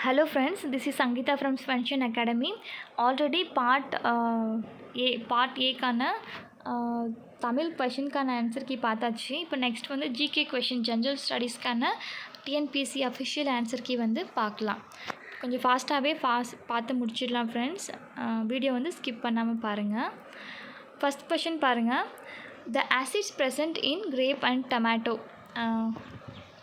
Hello friends, this is Sangeeta from Spansion Academy. Already part A கான Tamil கொஷின்கான answer key பார்த்தாச்சு. இப்போ next வந்து GK question general ஸ்டடீஸ்க்கான TNPSC official answer key வந்து பார்க்கலாம். கொஞ்சம் ஃபாஸ்ட்டாகவே பார்த்து முடிச்சிடலாம் ஃப்ரெண்ட்ஸ். வீடியோ வந்து ஸ்கிப் பண்ணாமல் பாருங்கள். ஃபஸ்ட் கொஷின் பாருங்கள். த acids present in grape and tomato.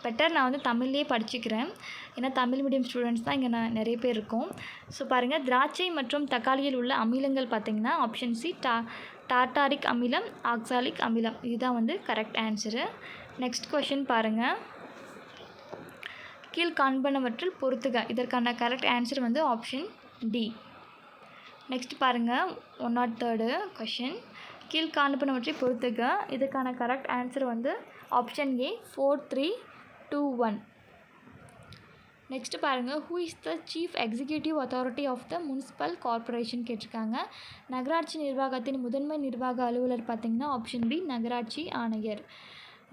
Better நான் வந்து தமிழ்லேயே படிச்சுக்கிறேன், ஏன்னா தமிழ் மீடியம் ஸ்டூடெண்ட்ஸ் தான் இங்கே நிறைய பேர் இருக்கோம். ஸோ பாருங்கள், திராட்சை மற்றும் தக்காளியில் உள்ள அமிலங்கள் பார்த்திங்கன்னா ஆப்ஷன் சி டார்டாரிக் அமிலம், ஆக்சாலிக் அமிலம். இதுதான் வந்து கரெக்ட் ஆன்சரு. நெக்ஸ்ட் கொஷின் பாருங்கள். கீழ் காண்பனவற்றில் பொறுத்துக. இதற்கான கரெக்ட் ஆன்சர் வந்து ஆப்ஷன் டி. நெக்ஸ்ட் பாருங்கள், 103 கொஷின். கீழ் காண்பனவற்றை பொறுத்துக. இதற்கான கரெக்ட் ஆன்சர் வந்து ஆப்ஷன் ஏ 4321. நெக்ஸ்ட் பாருங்கள், who is the chief executive authority of the municipal corporation கேட்டிருக்காங்க. நகராட்சி நிர்வாகத்தின் முதன்மை நிர்வாக அலுவலர் பார்த்திங்கன்னா ஆப்ஷன் பி நகராட்சி ஆணையர்.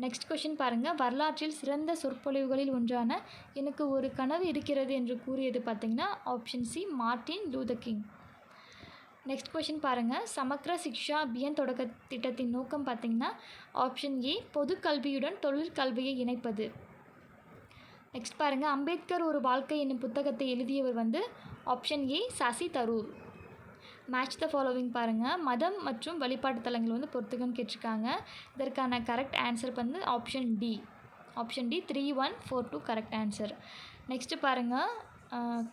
நெக்ஸ்ட் கொஷின் பாருங்கள். வரலாற்றில் சிறந்த சொற்பொழிவுகளில் ஒன்றான எனக்கு ஒரு கனவு இருக்கிறது என்று கூறியது பார்த்திங்கன்னா option C Martin Luther king. Next question பாருங்கள். சமக்ர சிக்ஷா அபியான் தொடக்க திட்டத்தின் நோக்கம் பார்த்திங்கன்னா ஆப்ஷன் ஏ பொது கல்வியுடன் தொழிற்கல்வியை இணைப்பது. நெக்ஸ்ட் பாருங்கள். அம்பேத்கர் ஒரு வாழ்க்கை என்னும் புத்தகத்தை எழுதியவர் வந்து option A Shashi Tharoor. Match the following பாருங்கள். மதம் மற்றும் வழிபாட்டு தலங்கள் வந்து பொறுத்துக்கன்னு கேட்டிருக்காங்க. இதற்கான கரெக்ட் ஆன்சர் வந்து option D 3142 correct answer. Next பாருங்கள்,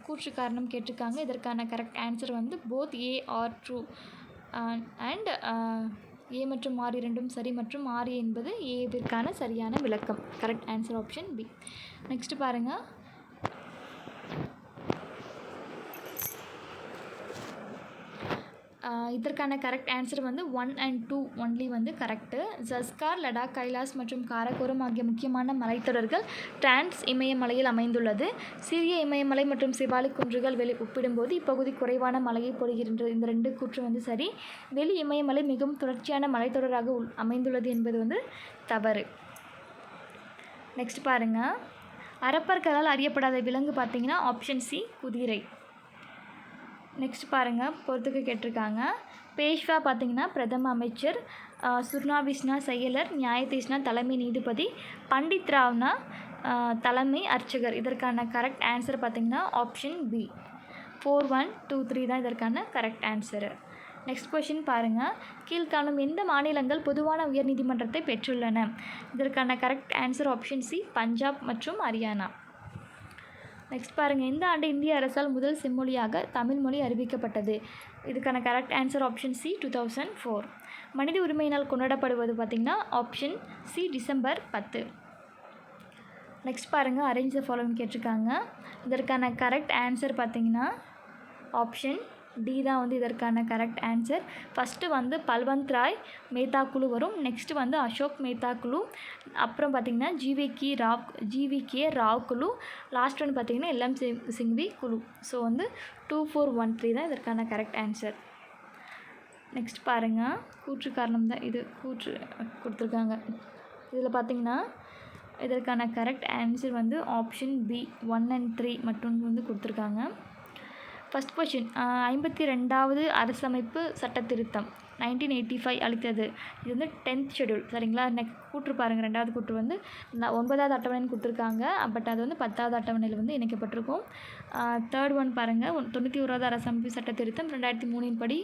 கூற்று காரணம் கேட்டிருக்காங்க. இதற்கான கரெக்ட் ஆன்சர் வந்து both A R true and A மற்றும் ஆர் இரண்டும் சரி மற்றும் ஆர் என்பது ஏவிற்கான சரியான விளக்கம். Correct answer option B. Next பாருங்கள். இதற்கான கரெக்ட் ஆன்சர் வந்து 1 and 2 ஒன்லி வந்து கரெக்டு. ஜஸ்கார், லடாக், கைலாஸ் மற்றும் காரகோரம் ஆகிய முக்கியமான மலைத்தொடர்கள் டிரான்ஸ் இமயமலையில் அமைந்துள்ளது. சிறிய இமயமலை மற்றும் சிவாலிக் குன்றுகள் ஒப்பிடும்போது இப்பகுதி குறைவான மலையை பொழிகின்றது. இந்த ரெண்டு கூற்று வந்து சரி. வெளி இமயமலை மிகவும் தொடர்ச்சியான மலைத்தொடராக அமைந்துள்ளது என்பது வந்து தவறு. நெக்ஸ்ட் பாருங்கள். அரப்பர்களால் அறியப்படாத விலங்கு பார்த்திங்கன்னா ஆப்ஷன் சி குதிரை. நெக்ஸ்ட் பாருங்கள், பொறுத்துக்கு கேட்டிருக்காங்க. பேஷ்வா பார்த்திங்கன்னா பிரதம அமைச்சர், சுர்னாவிஸ்னா செயலர், நியாயதீஷ்னா தலைமை நீதிபதி, பண்டித் ராவ்னா தலைமை அர்ச்சகர். இதற்கான கரெக்ட் ஆன்சர் பார்த்திங்கன்னா ஆப்ஷன் பி 4123 தான் இதற்கான கரெக்ட் ஆன்சரு. நெக்ஸ்ட் கொஷின் பாருங்கள். கீழ்காணும் எந்த மாநிலங்கள் பொதுவான உயர்நீதிமன்றத்தை பெற்றுள்ளன? இதற்கான correct answer option C Punjab மற்றும் ஹரியானா. நெக்ஸ்ட் பாருங்கள். இந்த ஆண்டு இந்திய அரசால் முதல் செம்மொழியாக தமிழ் மொழி அறிவிக்கப்பட்டது. இதுக்கான கரெக்ட் ஆன்சர் ஆப்ஷன் சி 2004. மனித உரிமை நாள் கொண்டாடப்படுவது பார்த்திங்கன்னா ஆப்ஷன் சி டிசம்பர் 10. நெக்ஸ்ட் பாருங்கள். அரேஞ்ச் த ஃபாலோவிங் கேட்டிருக்காங்க. இதற்கான கரெக்ட் ஆன்சர் பார்த்திங்கன்னா ஆப்ஷன் டி தான் வந்து இதற்கான கரெக்ட் ஆன்சர். ஃபஸ்ட்டு வந்து பல்வந்த் ராய் மேத்தா குழு வரும். நெக்ஸ்ட்டு வந்து அசோக் மேத்தா குழு, அப்புறம் பார்த்திங்கன்னா ஜிவிகே ராவ் குழு, லாஸ்ட் ஒன் பார்த்திங்கன்னா எல்எம் சிங்வி குழு. ஸோ வந்து 2413 தான் இதற்கான கரெக்ட் ஆன்சர். நெக்ஸ்ட் பாருங்கள். கூற்று காரணம் தான் இது கூற்று கொடுத்துருக்காங்க. இதில் பார்த்திங்கன்னா இதற்கான கரெக்ட் ஆன்சர் வந்து ஆப்ஷன் பி 1 and 3 மட்டும் வந்து கொடுத்துருக்காங்க. First question. 52வது அரசமைப்பு சட்ட திருத்தம் 1985 அளித்தது. இது வந்து 10th ஷெடியூல் சரிங்களா. நெக்ஸ்ட் கூற்று பாருங்கள். ரெண்டாவது கூற்று வந்து 9வது அட்டவணைன்னு கொடுத்துருக்காங்க, பட் அது வந்து 10வது அட்டவணையில் வந்து இணைக்கப்பட்டிருக்கும். தேர்ட் ஒன் பாருங்கள். 91வது அரசமைப்பு சட்ட திருத்தம் 2003 படி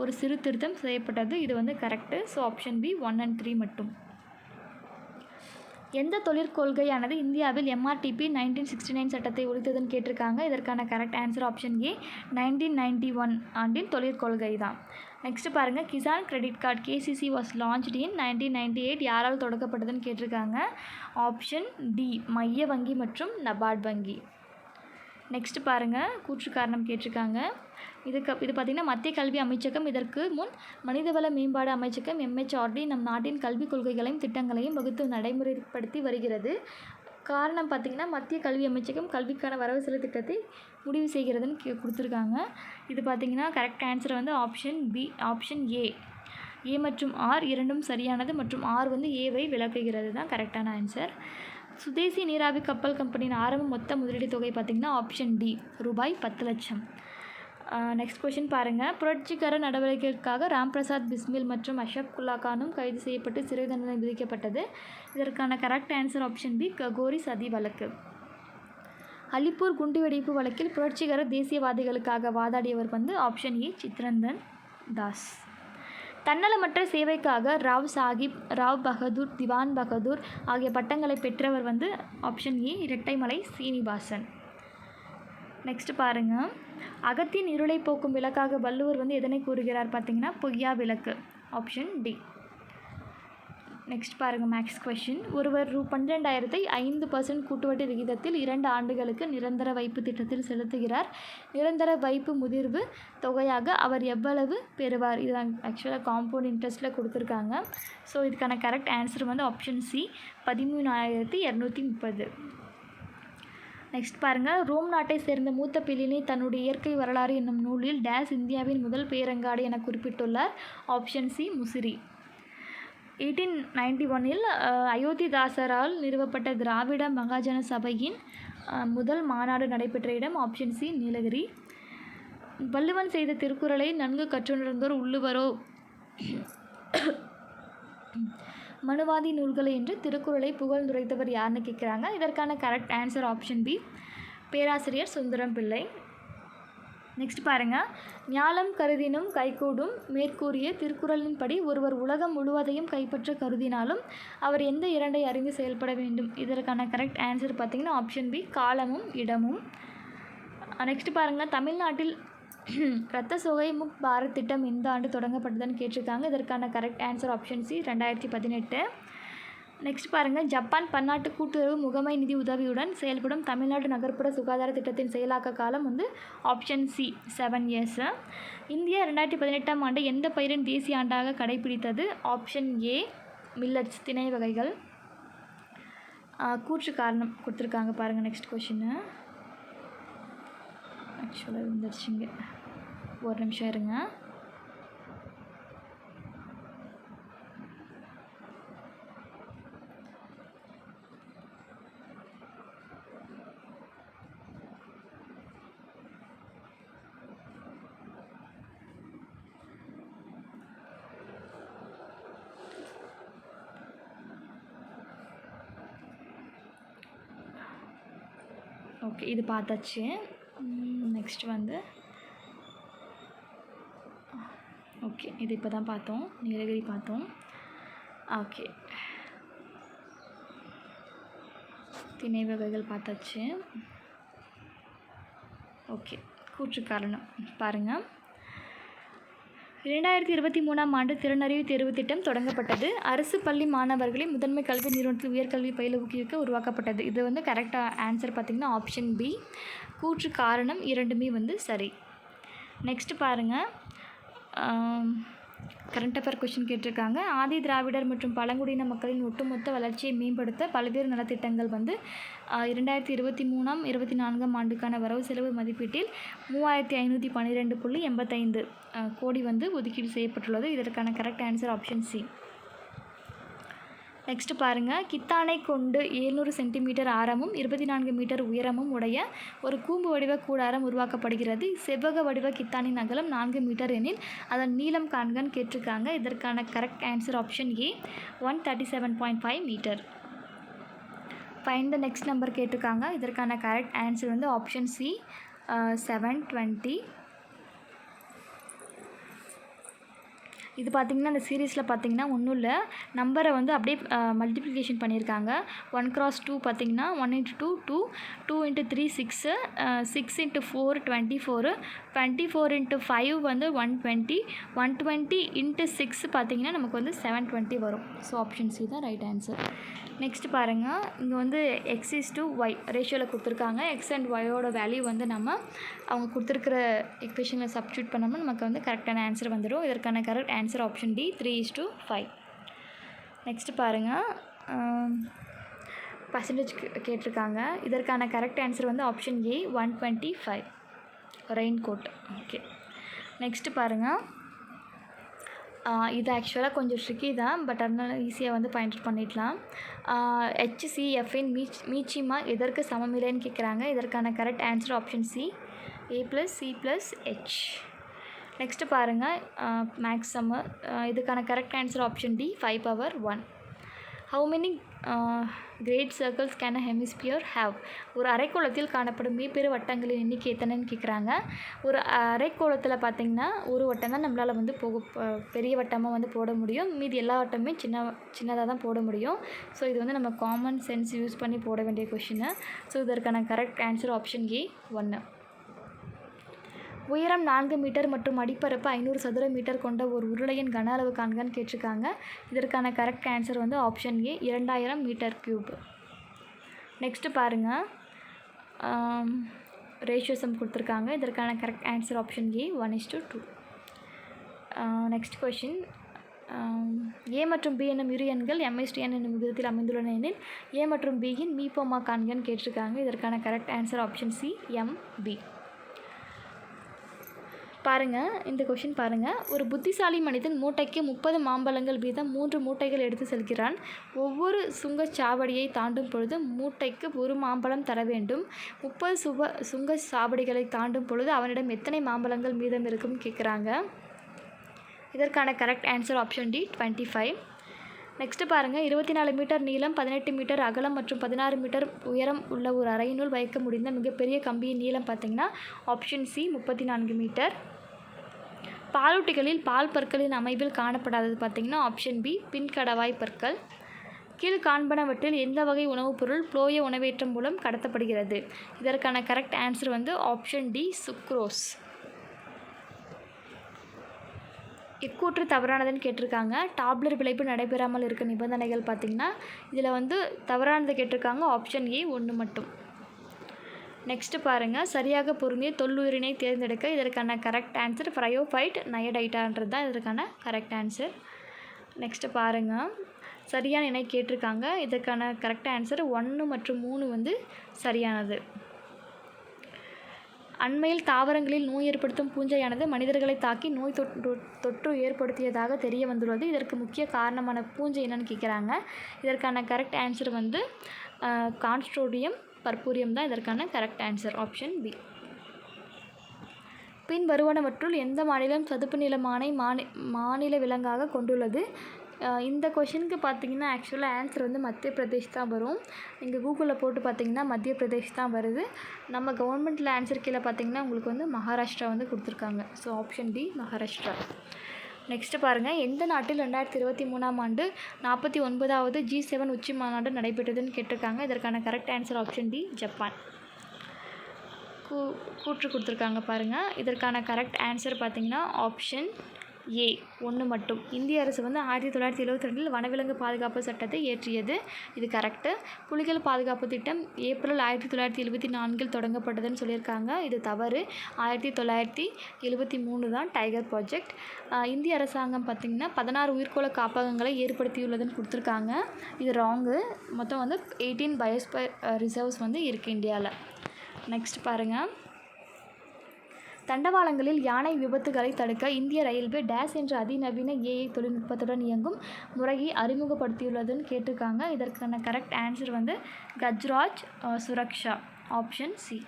ஒரு சிறு திருத்தம் செய்யப்பட்டது. இது வந்து correct. So option B 1 and 3 மட்டும். எந்த தொழிற்கொள்கையானது இந்தியாவில் MRTP 1969 சட்டத்தை ஒழித்ததுன்னு கேட்டிருக்காங்க. இதற்கான கரெக்ட் ஆன்சர் ஆப்ஷன் ஏ 1991 ஆண்டின் தொழிற்கொள்கை தான். நெக்ஸ்ட் பாருங்கள். Kisan credit card KCC was launched in 1998 யாரால் தொடங்கப்பட்டதுன்னு கேட்டிருக்காங்க. ஆப்ஷன் டி மைய வங்கி மற்றும் நபார்ட் வங்கி. நெக்ஸ்ட் பாருங்கள். கூற்று காரணம் கேட்டிருக்காங்க. இது பார்த்திங்கன்னா மத்திய கல்வி அமைச்சகம் இதற்கு முன் மனிதவள மேம்பாடு அமைச்சகம் MHRD நம் நாட்டின் கல்விக் கொள்கைகளையும் திட்டங்களையும் வகுத்து நடைமுறைப்படுத்தி வருகிறது. காரணம் பார்த்திங்கன்னா மத்திய கல்வி அமைச்சகம் கல்விக்கான வரவு செலவு திட்டத்தை முடிவு செய்கிறதுன்னு கொடுத்துருக்காங்க. இது பார்த்திங்கன்னா கரெக்ட் ஆன்சர் வந்து ஆப்ஷன் ஏ மற்றும் ஆர் இரண்டும் சரியானது மற்றும் ஆர் வந்து ஏவை விளக்குகிறது தான் கரெக்டான ஆன்சர். சுதேசி நீராவி கப்பல் கம்பெனியின் ஆரம்ப மொத்த முதலீடு தொகை பார்த்திங்கன்னா ஆப்ஷன் டி ரூபாய் 10 லட்சம். நெக்ஸ்ட் கொஷின் பாருங்கள். புரட்சிகர நடவடிக்கைகளுக்காக ராம்பிரசாத் பிஸ்மில் மற்றும் அஷப் குல்லா கானும் கைது செய்யப்பட்டு சிறை தண்டனை விதிக்கப்பட்டது. இதற்கான correct answer option B Kakori சதி வழக்கு. அலிப்பூர் குண்டுவெடிப்பு வழக்கில் புரட்சிகர தேசியவாதிகளுக்காக வாதாடியவர் ஆப்ஷன் ஏ சித்ரந்தன் தாஸ். தன்னலமற்ற சேவைக்காக ராவ் சாஹிப், ராவ் பகதூர், திவான் பகதூர் ஆகிய பட்டங்களை பெற்றவர் option A Rettaimalai Srinivasan. Next பாருங்கள். அகத்தின் இருளை போக்கும் விளக்காக வள்ளுவர் எதனை கூறுகிறார் பார்த்தீங்கன்னா பொய்யா விளக்கு ஆப்ஷன் டி. நெக்ஸ்ட் பாருங்கள். Maths question. ஒருவர் ரூ. 12,000 5% கூட்டுவட்டி விகிதத்தில் 2 ஆண்டுகளுக்கு நிரந்தர வைப்பு திட்டத்தில் செலுத்துகிறார். நிரந்தர வைப்பு முதிர்வு தொகையாக அவர் எவ்வளவு பெறுவார்? இது ஆக்சுவலாக காம்பவுண்ட் இன்ட்ரெஸ்ட்டில் கொடுத்துருக்காங்க. ஸோ இதுக்கான correct answer option C 13,230. Next பாருங்கள். ரோம் நாட்டை சேர்ந்த மூத்த பிலினி தன்னுடைய இயற்கை வரலாறு என்னும் நூலில் டேஸ் இந்தியாவின் முதல் பேரங்காடி என குறிப்பிட்டுள்ளார். Option C Musiri. 1891 அயோத்திதாசரால் நிறுவப்பட்ட திராவிட மகாஜன சபையின் முதல் மாநாடு நடைபெற்ற இடம் ஆப்ஷன் சி நீலகிரி. வள்ளுவன் செய்த திருக்குறளை நன்கு கற்றுணர்ந்தோர் உள்ளுவரோ மனுவாதி நூல்களை என்று திருக்குறளை புகழ்ந்துரைத்தவர் யாருன்னு கேட்குறாங்க. இதற்கான கரெக்ட் ஆன்சர் ஆப்ஷன் பி பேராசிரியர் சுந்தரம் பிள்ளை. நெக்ஸ்ட் பாருங்கள். ஞாலம் கருதினும் கைகூடும் மேற்கூறிய திருக்குறளின் படி ஒருவர் உலகம் முழுவதையும் கைப்பற்ற கருதினாலும் அவர் எந்த 2ஐ அறிந்து செயல்பட வேண்டும்? இதற்கான கரெக்ட் ஆன்சர் பார்த்திங்கன்னா ஆப்ஷன் பி காலமும் இடமும். நெக்ஸ்ட் பாருங்கள். தமிழ்நாட்டில் இரத்த சோகை முக் பாரத் திட்டம் எந்த ஆண்டு தொடங்கப்பட்டதுன்னு கேட்டிருக்காங்க. இதற்கான correct answer option C 2018. Next பாருங்கள். ஜப்பான் பன்னாட்டு கூட்டுறவு முகமை நிதி உதவியுடன் செயல்படும் தமிழ்நாடு நகர்ப்புற சுகாதார திட்டத்தின் செயலாக்க காலம் ஆப்ஷன் சி 7 years. இந்தியா 2018ஆம் ஆண்டு எந்த பயிரின் தேசிய ஆண்டாக கடைபிடித்தது? ஆப்ஷன் ஏ மில்லட்ஸ் திணை வகைகள். கூற்று காரணம் கொடுத்துருக்காங்க பாருங்கள். நெக்ஸ்ட் கொஷின்னு ஆக்சுவலாக வந்துருச்சுங்க, ஒரு நிமிஷம் இருங்க. ஓகே, இது பார்த்தாச்சு. நெக்ஸ்ட் ஓகே, இது இப்போ தான் பார்த்தோம், நீலகிரி பார்த்தோம். ஓகே, திணை வகைகள் பார்த்தாச்சு. ஓகே, கூற்று காரணம் பாருங்கள். 2023ஆம் ஆண்டு திறனறிவு தேர்வு திட்டம் தொடங்கப்பட்டது. அரசு பள்ளி மாணவர்களை முதன்மை கல்வி நிறுவனத்தில் உயர்கல்வி பயில ஊக்குவிக்க உருவாக்கப்பட்டது. இது கரெக்டாக ஆன்சர் பார்த்திங்கன்னா ஆப்ஷன் பி கூற்று காரணம் இரண்டுமே சரி. நெக்ஸ்ட் பாருங்கள். கரண்ட் அஃபேர் கொஷின் கேட்டிருக்காங்க. ஆதி திராவிடர் மற்றும் பழங்குடியின மக்களின் ஒட்டுமொத்த வளர்ச்சியை மேம்படுத்த பல்வேறு நலத்திட்டங்கள் 2023-24ஆம் ஆண்டுக்கான வரவு செலவு மதிப்பீட்டில் 3512.85 கோடி ஒதுக்கீடு செய்யப்பட்டுள்ளது. இதற்கான correct answer option C. Next பாருங்கள். கித்தானை கொண்டு 700 சென்டிமீட்டர் ஆரமும் 24 மீட்டர் உயரமும் உடைய ஒரு கூம்பு வடிவ கூடாரம் உருவாக்கப்படுகிறது. செவ்வக வடிவ கித்தானின் அகலம் 4 மீட்டர் எனில் அதன் நீளம் காண்கன்னு கேட்டிருக்காங்க. இதற்கான correct answer option A 137.5 metre. Find the next number கேட்டிருக்காங்க. இதற்கான கரெக்ட் ஆன்சர் ஆப்ஷன் சி 720. இது பார்த்திங்கன்னா இந்த சீரீஸில் பார்த்திங்கன்னா ஒன்றும் இல்லை, நம்பரை அப்படியே மல்டிப்ளிகேஷன் பண்ணியிருக்காங்க. 1x2 பார்த்திங்கன்னா 1x2 2, 2x3 6, 6x4 24, 24x5 120, 120 x 6 பார்த்திங்கன்னா நமக்கு 720 வரும். ஸோ ஆப்ஷன் சி தான் ரைட் ஆன்சர். நெக்ஸ்ட் பாருங்கள். இங்கே x:y ரேஷியோவில் கொடுத்துருக்காங்க. எக்ஸ் அண்ட் ஒயோட வேல்யூ நம்ம அவங்க கொடுத்துருக்கிற எக்வேஷனில் சப்ஸ்டியூட் பண்ணோம்னா நமக்கு கரெக்டான ஆன்சர் வந்துடும். இதற்கான correct answer option D 3:5. Next பாருங்கள். பர்சன்டேஜ் கேட்டிருக்காங்க. இதற்கான correct answer option A 125 raincoat. Okay, next பாருங்கள். இது ஆக்சுவலாக கொஞ்சம் ட்ரிக்கி தான், பட் அதனால் ஈஸியாக வந்து பாயிண்ட் அவுட் பண்ணிடலாம். HCFன் மீச்சிமா எதற்கு சமமில்லைன்னு கேட்குறாங்க. இதற்கான correct answer option C, A+C+H. Next பாருங்கள், மேக்ஸ் சம்மு. இதுக்கான correct answer option D, 5^1. How many great circles can a hemisphere have? ஒரு அரைக்கோளத்தில் காணப்படும் மீப்பெரு வட்டங்களின் எண்ணிக்கை எத்தனைன்னு கேட்குறாங்க. ஒரு அரைக்கோளத்தில் பார்த்திங்கன்னா ஒரு வட்டம் தான் நம்மளால் வந்து பெரிய வட்டமாக வந்து போட முடியும். மீதி எல்லா வட்டமுமே சின்னதாக தான் போட முடியும். ஸோ இது வந்து நம்ம காமன் சென்ஸ் யூஸ் பண்ணி போட வேண்டிய கொஷினு. ஸோ இதற்கான கரெக்ட் ஆன்சர் ஆப்ஷன் ஏ, 1. உயரம் 4 மீட்டர் மற்றும் அடிப்பரப்பு 500 சதுர மீட்டர் கொண்ட ஒரு உருளையின் கன அளவு காண்கன்னு கேட்டிருக்காங்க. இதற்கான கரெக்ட் ஆன்சர் வந்து option A, 2000 metre cube. Next பாருங்கள், ரேஷியோசம் கொடுத்துருக்காங்க. இதற்கான correct answer option A, 1:2. Next question, A மற்றும் பி என்னும் இரு எண்கள் M/N என்னும் விகிதத்தில் அமைந்துள்ளன எனில் ஏ மற்றும் பியின் மீப்போமா காண்கன்னு கேட்டிருக்காங்க. இதற்கான correct answer option C, MB. பாருங்கள், இந்த கொஷின் பாருங்கள். ஒரு புத்திசாலி மனிதன் மூட்டைக்கு 30 மாம்பழங்கள் வீதம் 3 மூட்டைகள் எடுத்து செல்கிறான். ஒவ்வொரு சுங்கச்சாவடியை தாண்டும் பொழுது மூட்டைக்கு ஒரு மாம்பழம் தர வேண்டும். 30 சுங்கச்சாவடிகளை தாண்டும் பொழுது அவனிடம் எத்தனை மாம்பழங்கள் மீதம் இருக்கும்னு கேட்குறாங்க. இதற்கான correct answer option D, 25. Next பாருங்கள், 24 மீட்டர் நீளம், 18 மீட்டர் அகலம் மற்றும் 16 மீட்டர் உயரம் உள்ள ஒரு அறையினுள் வைக்க முடிந்த மிகப்பெரிய கம்பியின் நீளம் பார்த்திங்கன்னா ஆப்ஷன் சி, 34 மீட்டர். பாலூட்டிகளில் பால் பற்களின் அமைப்பில் காணப்படாதது பார்த்திங்கன்னா ஆப்ஷன் பி, பின்கடவாய் பற்கள். கீழ் காண்பனவற்றில் எந்த வகை உணவுப் பொருள் புளோய உணவேற்றம் மூலம் கடத்தப்படுகிறது? இதற்கான கரெக்ட் ஆன்சர் வந்து ஆப்ஷன் டி, சுக்ரோஸ். இக்கூற்று தவறானதுன்னு கேட்டிருக்காங்க. டாப்லர் விளைப்பு நடைபெறாமல் இருக்க நிபந்தனைகள் பார்த்திங்கன்னா இதில் வந்து தவறானது கேட்டிருக்காங்க. ஆப்ஷன் ஏ, 1 மட்டும். நெக்ஸ்ட்டு பாருங்கள், சரியாக பொருந்திய தொல்லுயிரினை தேர்ந்தெடுக்க. இதற்கான கரெக்ட் ஆன்சர் ஃப்ரையோஃபைட் நயடைட்டான்றது தான் இதற்கான கரெக்ட் ஆன்சர். நெக்ஸ்ட்டு பாருங்கள், சரியான இணை கேட்டிருக்காங்க. இதற்கான கரெக்ட் ஆன்சர் 1 மற்றும் 3 வந்து சரியானது. அண்மையில் தாவரங்களில் நோய் ஏற்படுத்தும் பூஞ்சையானது மனிதர்களை தாக்கி நோய் தொற்று ஏற்படுத்தியதாக தெரிய வந்துள்ளது. இதற்கு முக்கிய காரணமான பூஞ்சை என்னன்னு கேட்குறாங்க. இதற்கான கரெக்ட் ஆன்சர் வந்து கான்ஸ்ட்ரோடியம் பர்பூரியம் தான் இதற்கான கரெக்ட் ஆன்சர், ஆப்ஷன் பி. பின் வருவனவற்றுள் எந்த மாநிலம் சதுப்பு நிலமானை மாநில விலங்காக கொண்டுள்ளது? இந்த கொஷினுக்கு பார்த்திங்கன்னா ஆக்சுவலாக ஆன்சர் வந்து மத்திய பிரதேஷ் தான் வரும். நீங்கள் கூகுளில் போட்டு பார்த்திங்கன்னா மத்திய பிரதேஷ் தான் வருது. நம்ம கவர்மெண்ட்டில் ஆன்சர் கீழே பார்த்திங்கன்னா உங்களுக்கு வந்து மகாராஷ்டிரா வந்து கொடுத்துருக்காங்க. So option D, Maharashtra. Next பாருங்கள், எந்த நாட்டில் 2023ஆம் ஆண்டு 49வது G7 உச்சி மாநாடு நடைபெற்றதுன்னு கேட்டிருக்காங்க. இதற்கான correct answer option D, Japan. கூற்று கொடுத்துருக்காங்க பாருங்கள். இதற்கான கரெக்ட் ஆன்சர் பார்த்திங்கன்னா ஆப்ஷன் ஏ, 1 மட்டும். இந்திய அரசு வந்து 1972 வனவிலங்கு பாதுகாப்பு சட்டத்தை இயற்றியது. இது கரெக்டு. புலிகள் பாதுகாப்பு திட்டம் ஏப்ரல் 1974 தொடங்கப்பட்டதுன்னு சொல்லியிருக்காங்க. இது தவறு. 1973 தான் டைகர் ப்ராஜெக்ட். இந்திய அரசாங்கம் பார்த்திங்கன்னா 16 உயிர்கோள காப்பகங்களை ஏற்படுத்தியுள்ளதுன்னு கொடுத்துருக்காங்க. இது ராங்கு. மொத்தம் வந்து 18 பயோஸ்பியர் ரிசர்வ்ஸ் வந்து இருக்குது இந்தியாவில். நெக்ஸ்ட் பாருங்கள், தண்டவாளங்களில் யானை விபத்துகளை தடுக்க இந்திய ரயில்வே டேஸ் என்ற அதிநவீன AI தொழில்நுட்பத்துடன் இயங்கும் முறையை அறிமுகப்படுத்தியுள்ளதுன்னு கேட்டிருக்காங்க. இதற்கான கரெக்ட் ஆன்சர் வந்து Gajraj Suraksha, option C.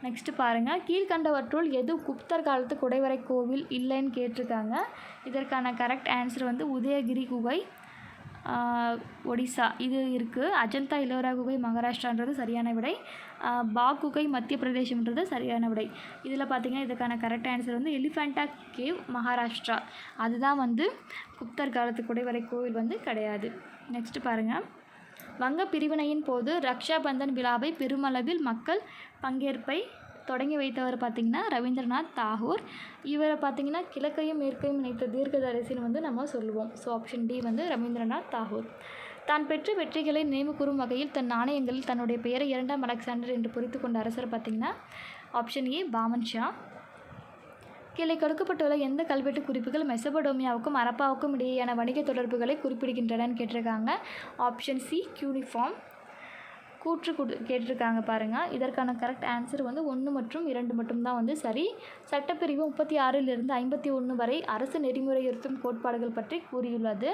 Next பாருங்கள், கீழ்கண்டவற்றுள் எது குப்தர் காலத்து குடைவரை கோவில் இல்லைன்னு கேட்டிருக்காங்க. இதற்கான கரெக்ட் ஆன்சர் வந்து உதயகிரி குகை, ஒடிசா இது இருக்குது. அஜந்தா எல்லோரா குகை மகாராஷ்டிரான்றது சரியான விடை. பாக் குகை மத்திய பிரதேசம்ன்றது சரியான விடை. இதில் பார்த்திங்கன்னா இதுக்கான கரெக்ட் ஆன்சர் வந்து எலிஃபெண்டா கேவ் மகாராஷ்டிரா. அதுதான் வந்து குப்தர் காலத்து குடைவரை கோவில் வந்து கிடையாது. நெக்ஸ்ட்டு பாருங்கள், வங்க பிரிவினையின் போது ரக்ஷா பந்தன் விழாவை பெருமளவில் மக்கள் பங்கேற்பை தொடங்கி வைத்தவர் பார்த்திங்கன்னா ரவீந்திரநாத் தாகூர். இவரை பார்த்திங்கன்னா கிழக்கையும் மேற்கையும் இணைத்த தீர்க்கதரிசின்னு வந்து நம்ம சொல்லுவோம். ஸோ ஆப்ஷன் டி வந்து ரவீந்திரநாத் தாகூர். தான் பெற்ற வெற்றிகளை நினைவு கூறும் வகையில் தன் நாணயங்களில் தன்னுடைய பெயரை 2ஆம் அலெக்சாண்டர் என்று பொறித்து கொண்ட அரசர் பார்த்திங்கன்னா ஆப்ஷன் ஏ, பாமன் ஷா. கீழே கொடுக்கப்பட்டுள்ள எந்த கல்வெட்டு குறிப்புகள் மெசபடோமியாவுக்கும் அரப்பாவுக்கும் இடையேயான வணிக தொடர்புகளை குறிப்பிடுகின்றனன்னு கேட்டிருக்காங்க. Option C, cuneiform. கூற்று கேட்டிருக்காங்க பாருங்கள். இதற்கான கரெக்ட் ஆன்சர் வந்து 1 மற்றும் 2 மட்டும்தான் வந்து சரி. சட்டப்பிரிவு 36 51 வரை அரசு நெறிமுறையுறுத்தும் கோட்பாடுகள் பற்றி கூறியுள்ளது.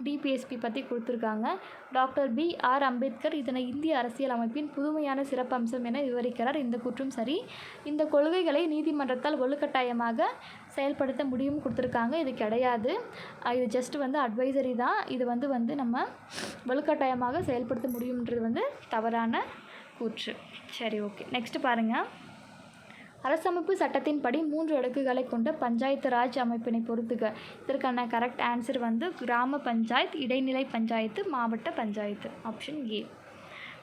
டிபிஎஸ்பி பற்றி கொடுத்துருக்காங்க. Doctor B.R. அம்பேத்கர் இதனை இந்திய அரசியல் அமைப்பின் புதுமையான சிறப்பம்சம் என விவரிக்கிறார். இந்த கூற்றும் சரி. இந்த கொள்கைகளை நீதிமன்றத்தால் வலுக்கட்டாயமாக செயல்படுத்த முடியும் கொடுத்துருக்காங்க. இது கிடையாது. இது ஜஸ்ட் வந்து அட்வைசரி தான். இது வந்து நம்ம வலுக்கட்டாயமாக செயல்படுத்த முடியும்ன்றது வந்து தவறான கூற்று. சரி, ஓகே. நெக்ஸ்ட் பாருங்கள். அரசமைப்பு சட்டத்தின்படி 3 அடுக்குகளை கொண்ட பஞ்சாயத்து ராஜ் அமைப்பினை பொறுத்துக. இதற்கான கரெக்ட் ஆன்சர் வந்து கிராம பஞ்சாயத்து, இடைநிலை பஞ்சாயத்து, மாவட்ட பஞ்சாயத்து. Option A.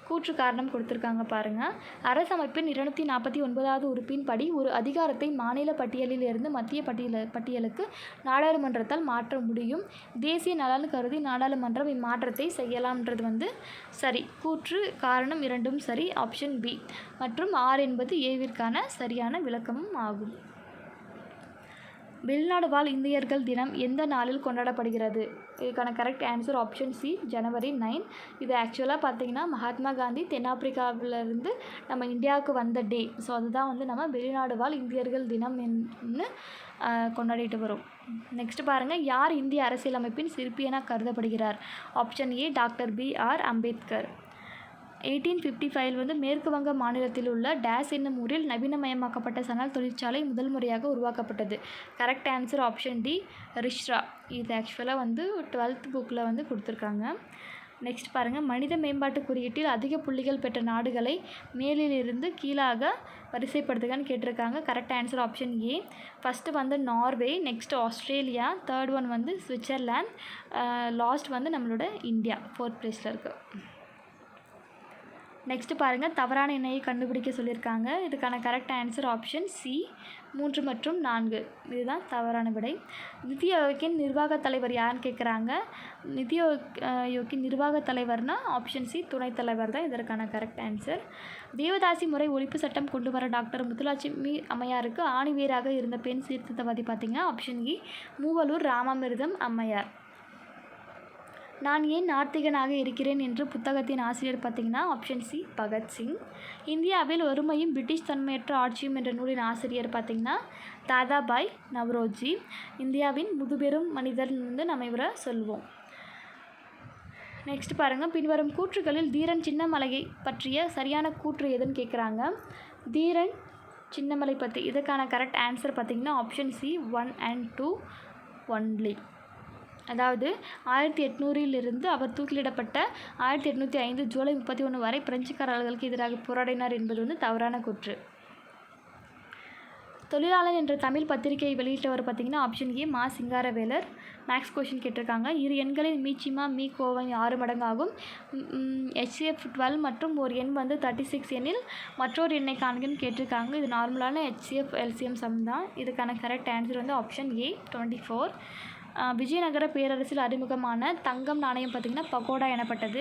கூற்று காரணம் கொடுத்துருக்காங்க பாருங்கள். அரசமைப்பின் 249வது உறுப்பின் படி ஒரு அதிகாரத்தை மாநில பட்டியலில் இருந்து மத்திய பட்டியலுக்கு நாடாளுமன்றத்தால் மாற்ற முடியும். தேசிய நலன் கருதி நாடாளுமன்றம் இம்மாற்றத்தை செய்யலாம்ன்றது வந்து சரி. கூற்று காரணம் இரண்டும் சரி. Option B. மற்றும் ஆர் என்பது ஏவிற்கான சரியான விளக்கமும் ஆகும். வெளிநாடு வாழ் இந்தியர்கள் தினம் எந்த நாளில் கொண்டாடப்படுகிறது? இதுக்கான கரெக்ட் ஆன்சர் ஆப்ஷன் சி, ஜனவரி 9. இது ஆக்சுவலாக பார்த்தீங்கன்னா மகாத்மா காந்தி தென்னாப்பிரிக்காவிலிருந்து நம்ம இந்தியாவுக்கு வந்த டே. ஸோ அதுதான் வந்து நம்ம வெளிநாடு வாழ் இந்தியர்கள் தினம் என்று கொண்டாடிட்டு வரும். நெக்ஸ்ட் பாருங்கள். யார் இந்திய அரசியலமைப்பின் சிற்பி என கருதப்படுகிறார்? Option A, doctor B.R. Ambedkar. 1855 வந்து மேற்கு வங்க மாநிலத்தில் உள்ள டேஸ் என்னும் ஊரில் நவீனமயமாக்கப்பட்ட சணல் தொழிற்சாலை முதல் முறையாக உருவாக்கப்பட்டது. Correct answer option D, Rishra. இது ஆக்சுவலாக வந்து 12th புக்கில் வந்து கொடுத்துருக்காங்க. நெக்ஸ்ட் பாருங்கள். மனித மேம்பாட்டு குறியீட்டில் அதிக புள்ளிகள் பெற்ற நாடுகளை மேலிலிருந்து கீழாக வரிசைப்படுத்துகன்னு கேட்டிருக்காங்க. Correct answer option A. First வந்து Norway, next Australia, third one வந்து சுவிட்சர்லாந்து, லாஸ்ட் வந்து நம்மளோட இந்தியா 4th பிளேஸில் இருக்குது. நெக்ஸ்ட்டு பாருங்கள். தவறான எண்ணையை கண்டுபிடிக்க சொல்லியிருக்காங்க. இதுக்கான கரெக்ட் ஆன்சர் ஆப்ஷன் சி, 3 மற்றும் 4. இதுதான் தவறான விடை. நிதி ஆயோக்கின் நிர்வாக தலைவர் யாருன்னு கேட்குறாங்க. நிதி ஆயோக்கின் நிர்வாக தலைவர்னால் ஆப்ஷன் சி, துணைத் தலைவர் தான் இதற்கான கரெக்ட் ஆன்சர். தேவதாசி முறை ஒழிப்பு சட்டம் கொண்டு வர டாக்டர் முத்துலட்சுமி அம்மையாருக்கு ஆணிவேராக இருந்த பெண் சீர்திருத்தவாதி பார்த்திங்கன்னா ஆப்ஷன் இ, மூவலூர் ராமாமிர்தம் அம்மையார். நான் ஏன் நாத்திகனாக இருக்கிறேன் என்று புத்தகத்தின் ஆசிரியர் பார்த்திங்கன்னா ஆப்ஷன் சி, பகத்சிங். இந்தியாவில் ஒருமையும் பிரிட்டிஷ் தன்மையற்ற ஆட்சியும் என்ற நூலின் ஆசிரியர் பார்த்திங்கன்னா தாதாபாய் நவ்ரோஜி. இந்தியாவின் முதுபெரும் மனிதர் வந்து நம்ம இவரை சொல்வோம். நெக்ஸ்ட் பாருங்கள். பின்வரும் கூற்றுகளில் தீரன் சின்னமலையை பற்றிய சரியான கூற்று எதுன்னு கேட்குறாங்க. தீரன் சின்னமலை பற்றி இதுக்கான கரெக்ட் ஆன்சர் பார்த்திங்கன்னா ஆப்ஷன் சி, 1 and 2 ஒன்லி. அதாவது 1800 அவர் தூக்கிலிடப்பட்ட 1805 ஜூலை 31 வரை பிரெஞ்சுக்காரர்களுக்கு எதிராக போராடினார் என்பது வந்து தவறான கூற்று. தொழிலாளர் என்ற தமிழ் பத்திரிகையை வெளியிட்டவர் பார்த்திங்கன்னா ஆப்ஷன் ஏ, மா சிங்காரவேலர். மேக்ஸ் கொஷின் கேட்டிருக்காங்க. இரு எண்களின் மீச்சிமா மீ கோவம் 6 மடங்காகும். HCF 12 மற்றும் ஒரு எண் வந்து 36 எண்ணில் மற்றொரு எண்ணை காண்கன்னு கேட்டிருக்காங்க. இது நார்மலான HCF LCM சம் தான். இதுக்கான கரெக்ட் ஆன்சர் வந்து ஆப்ஷன் ஏ, 24. விஜயநகர பேரரசில் அறிமுகமான தங்கம் நாணயம் பார்த்திங்கன்னா பகோடா எனப்பட்டது.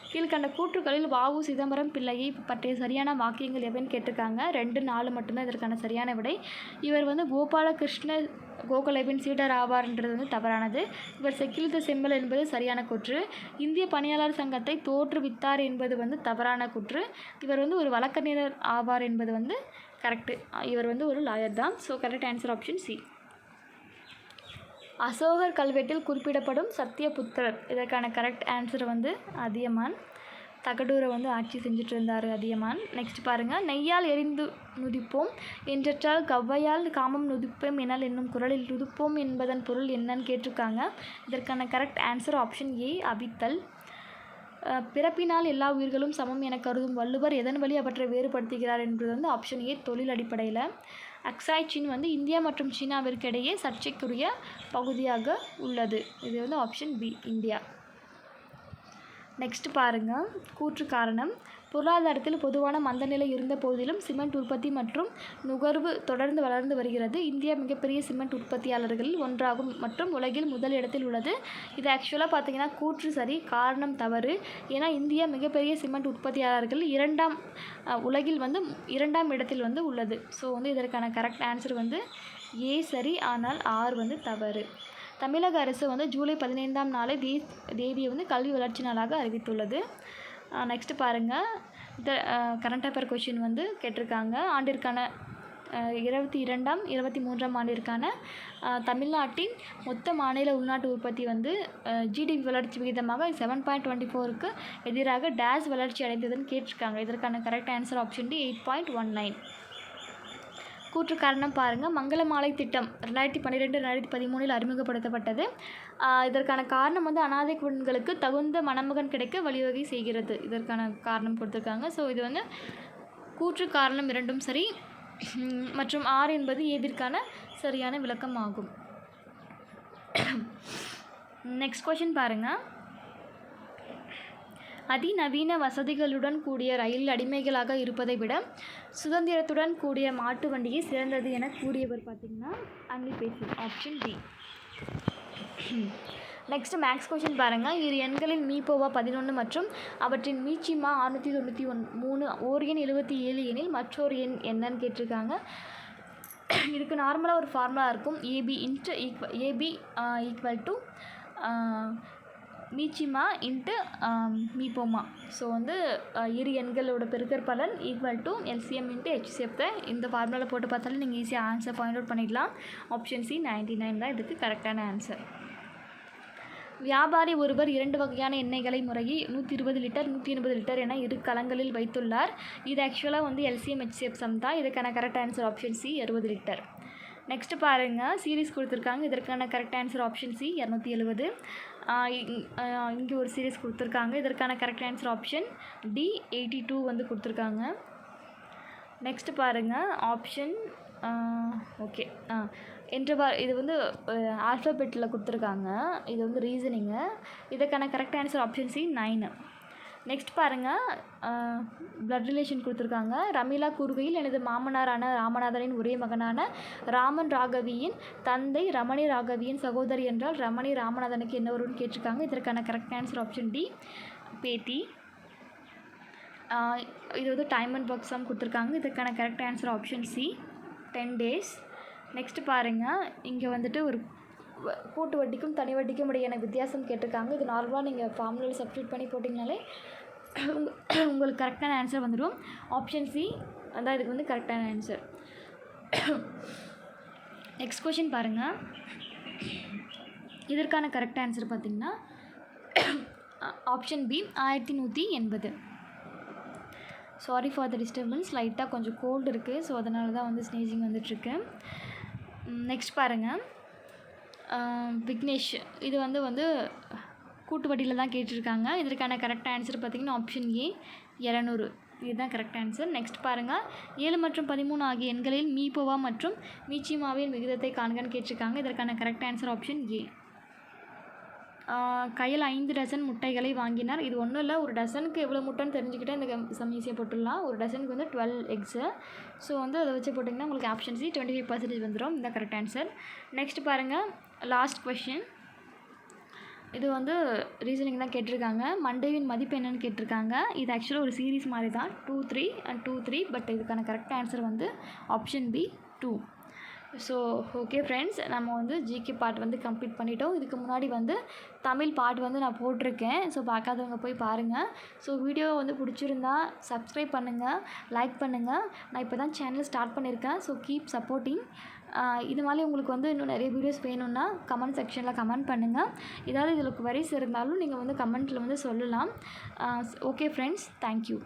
கீழ்கண்ட கூற்றுகளில் வ.உ. சிதம்பரம் பிள்ளையை பற்றிய சரியான வாக்கியங்கள் எவைன்னு கேட்டிருக்காங்க. 2, 4 மட்டும்தான் இதற்கான சரியான விடை. இவர் வந்து கோபாலகிருஷ்ண கோகலேவின் சீடர் ஆவார்ன்றது வந்து தவறானது. இவர் செக்கிழுத்த செம்மல் என்பது சரியான கூற்று. இந்திய பணியாளர் சங்கத்தை தோற்றுவித்தார் என்பது வந்து தவறான கூற்று. இவர் வந்து ஒரு வழக்கறிஞர் ஆவார் என்பது வந்து கரெக்டு. இவர் வந்து ஒரு லாயர் தான். So correct answer option C. அசோகர் கல்வெட்டில் குறிப்பிடப்படும் சத்தியபுத்திரர் இதற்கான கரெக்ட் ஆன்சர் வந்து அதியமான். தகடூரை வந்து ஆட்சி செஞ்சுட்டு இருந்தார் அதியமான். நெக்ஸ்ட் பாருங்கள். நெய்யால் எரிந்து நுதிப்போம் என்றால் கவ்வையால் காமம் நுதிப்போம் எனல் என்னும் குறளில் நுதிப்போம் என்பதன் பொருள் என்னன்னு கேட்டிருக்காங்க. இதற்கான கரெக்ட் ஆன்சர் ஆப்ஷன் ஏ, அவித்தல். பிறப்பினால் எல்லா உயிர்களும் சமம் என கருதும் வள்ளுவர் எதன் வழி அவற்றை வேறுபடுத்துகிறார் என்பது வந்து ஆப்ஷன் ஏ, தொழில் அடிப்படையில். அக்சாய் சீன் வந்து இந்தியா மற்றும் சீனாவிற்கு இடையே சர்ச்சைக்குரிய பகுதியாக உள்ளது. இது வந்து ஆப்ஷன் பி, இந்தியா. நெக்ஸ்ட் பாருங்கள். கூற்று காரணம். பொருளாதாரத்தில் பொதுவான மந்தநிலை இருந்த போதிலும் சிமெண்ட் உற்பத்தி மற்றும் நுகர்வு தொடர்ந்து வளர்ந்து வருகிறது. இந்தியா மிகப்பெரிய சிமெண்ட் உற்பத்தியாளர்களில் ஒன்றாகும் மற்றும் உலகில் முதல் இடத்தில் உள்ளது. இது ஆக்சுவலாக பார்த்திங்கன்னா கூற்று சரி, காரணம் தவறு. ஏன்னா இந்தியா மிகப்பெரிய சிமெண்ட் உற்பத்தியாளர்கள் உலகில் வந்து 2ஆம் இடத்தில் வந்து உள்ளது. ஸோ வந்து இதற்கான கரெக்ட் ஆன்சர் வந்து ஏ சரி, ஆனால் ஆர் வந்து தவறு. தமிழக அரசு வந்து ஜூலை 15ஆம் நாளை தேதியை வந்து கல்வி வளர்ச்சி நாளாக அறிவித்துள்ளது. நெக்ஸ்ட் பாருங்கள். இந்த கரண்ட் அஃபேர் கொஷின் வந்து கேட்டிருக்காங்க. ஆண்டிற்கான 22ஆம் 23ஆம் ஆண்டிற்கான தமிழ்நாட்டின் மொத்த மாநில உள்நாட்டு உற்பத்தி வந்து ஜிடிபி வளர்ச்சி விகிதமாக 7.24க்கு எதிராக டேஷ் வளர்ச்சி அடைந்ததுன்னு கேட்டிருக்காங்க. இதற்கான கரெக்ட் ஆன்சர் ஆப்ஷன் டி 8.19. கூற்று காரணம் பாருங்கள். மங்களமாலை திட்டம் 2012-2013 அறிமுகப்படுத்தப்பட்டது. இதற்கான காரணம் வந்து அனாதை குழந்தைகளுக்கு தகுந்த மணமகன் கிடைக்க வழிவகை செய்கிறது. இதற்கான காரணம் கொடுத்துருக்காங்க. ஸோ இது வந்து கூற்று காரணம் இரண்டும் சரி மற்றும் ஆர் என்பது ஏவிற்கான சரியான விளக்கம் ஆகும். நெக்ஸ்ட் கொஷின் பாருங்கள். அதிநவீன வசதிகளுடன் கூடிய ரயில் அடிமைகளாக இருப்பதை விட சுதந்திரத்துடன் கூடிய மாட்டு வண்டியை சிறந்தது என கூறியவர் பார்த்திங்கன்னா Annie Besant. Option D. Next maths question பாருங்கள். இரு எண்களின் மீபோவா 11 மற்றும் அவற்றின் மீச்சிமா 693 ஓர் எண் 77 எனில் மற்றொரு எண் என்னன்னு கேட்டிருக்காங்க. இதுக்கு நார்மலாக ஒரு ஃபார்முலா இருக்கும். ஏபி ஈக்குவல் டு மீச்சிமா இன்ட்டு மீபோமா. ஸோ வந்து இரு எண்களோட பெருக்கற் பலன் equal to LCM into HCF. இந்த ஃபார்முலாவில் போட்டு பார்த்தாலும் நீங்கள் ஈஸியாக ஆன்சர் பாயிண்ட் அவுட் பண்ணிடலாம். ஆப்ஷன் சி 99 தான் இதுக்கு கரெக்டான ஆன்சர். வியாபாரி ஒருவர் 2 வகையான எண்ணெய்களை முறையே 120 லிட்டர் 180 லிட்டர் என இரு கலங்களில் வைத்துள்ளார். இது ஆக்சுவலாக வந்து எல்சிஎம் ஹெச்சிஎஃப் சம் தான். இதுக்கான correct answer option C 60 litre. Next பாருங்கள். சீரீஸ் கொடுத்துருக்காங்க. இதற்கான கரெக்ட் ஆன்சர் ஆப்ஷன் சி 270. இங்கே ஒரு சீரீஸ் கொடுத்துருக்காங்க. இதற்கான கரெக்ட் ஆன்சர் ஆப்ஷன் டி 82 வந்து கொடுத்துருக்காங்க. நெக்ஸ்ட் பாருங்கள். ஆப்ஷன் ஓகே இது வந்து ஆல்ஃபபெட்டில் கொடுத்துருக்காங்க. இது வந்து ரீசனிங்கு. இதுக்கான correct answer option C 9. Next பாருங்கள். பிளட் ரிலேஷன் கொடுத்துருக்காங்க. ரமீலா கூறுகையில் எனது மாமனாரான ராமநாதனின் ஒரே மகனான ராமன் ராகவியின் தந்தை ரமணி ராகவியின் சகோதரி என்றால் ரமணி ராமநாதனுக்கு என்ன வரும்னு கேட்டிருக்காங்க. இதற்கான கரெக்ட் ஆன்சர் ஆப்ஷன் டி பேத்தி. இது வந்து டைம் அண்ட் ஒர்க் சம் கொடுத்துருக்காங்க. இதற்கான correct answer option C 10 days. Next பாருங்கள். இங்கே வந்துட்டு ஒரு கூட்டு வட்டிக்கும் தனி வட்டிக்கும் இடையான வித்தியாசம் கேட்டிருக்காங்க. இது நார்மலாக நீங்கள் ஃபார்முலாவில் சப்ஸ்டியூட் பண்ணி போட்டிங்கனாலே உங்களுக்கு கரெக்டான ஆன்சர் வந்துடும். ஆப்ஷன் சி அதான் இதுக்கு வந்து கரெக்டான ஆன்சர். நெக்ஸ்ட் கொஷின் பாருங்கள். இதற்கான கரெக்ட் ஆன்சர் பார்த்திங்கன்னா option B 1180. Sorry for the disturbance. லைட்டாக கொஞ்சம் கோல்டு இருக்குது. ஸோ அதனால தான் வந்து ஸ்னேஜிங் வந்துட்டுருக்கு. நெக்ஸ்ட் பாருங்கள். விக்னேஷ் இது வந்து கூட்டு வட்டியில் தான் கேட்டிருக்காங்க. இதற்கான கரெக்ட் ஆன்சர் பார்த்திங்கன்னா ஆப்ஷன் ஏ 200. இதுதான் கரெக்ட் ஆன்சர். நெக்ஸ்ட் பாருங்கள். 7 மற்றும் 13 ஆகிய எண்களில் மீபோவா மற்றும் மீச்சிமாவின் விகிதத்தை காண்கன்னு கேட்டிருக்காங்க. இதற்கான கரெக்ட் ஆன்சர் ஆப்ஷன் ஏ. கையில் 5 டசன் முட்டைகளை வாங்கினார். இது ஒன்றும் இல்லை. ஒரு டசனுக்கு எவ்வளோ முட்டைன்னு தெரிஞ்சுக்கிட்டே இந்த சம் ஈஸியாக போட்டுடலாம். ஒரு டசனுக்கு வந்து 12 எக்ஸு. ஸோ வந்து அதை வச்சு போட்டிங்கன்னா உங்களுக்கு ஆப்ஷன் சி 25% வந்துடும். இந்த கரெக்ட் ஆன்சர். நெக்ஸ்ட் பாருங்கள். Last question. இது வந்து ரீசனிங் தான் கேட்டிருக்காங்க. மண்டேவின் மதிப்பு என்னன்னு கேட்டிருக்காங்க. இது ஆக்சுவலாக ஒரு சீரீஸ் மாதிரி தான் 2 3 and 2 3. பட் இதுக்கான கரெக்ட் ஆன்சர் வந்து option B 2. So okay friends, நம்ம வந்து ஜிகே பார்ட் வந்து கம்ப்ளீட் பண்ணிட்டோம். இதுக்கு முன்னாடி வந்து தமிழ் பார்ட் வந்து நான் போட்டிருக்கேன். ஸோ பார்க்காதவங்க போய் பாருங்கள். ஸோ வீடியோ வந்து பிடிச்சிருந்தா சப்ஸ்கிரைப் பண்ணுங்கள், லைக் பண்ணுங்கள். நான் இப்போ தான் சேனல் ஸ்டார்ட் பண்ணியிருக்கேன். So keep supporting. இது மாதிரி உங்களுக்கு வந்து இன்னும் நிறைய வீடியோஸ் வேணும்னா கமெண்ட் செக்ஷனில் கமெண்ட் பண்ணுங்கள். ஏதாவது இதில் குவரிஸ் இருந்தாலும் நீங்கள் வந்து கமெண்ட்டில் வந்து சொல்லலாம். Okay friends, thank you.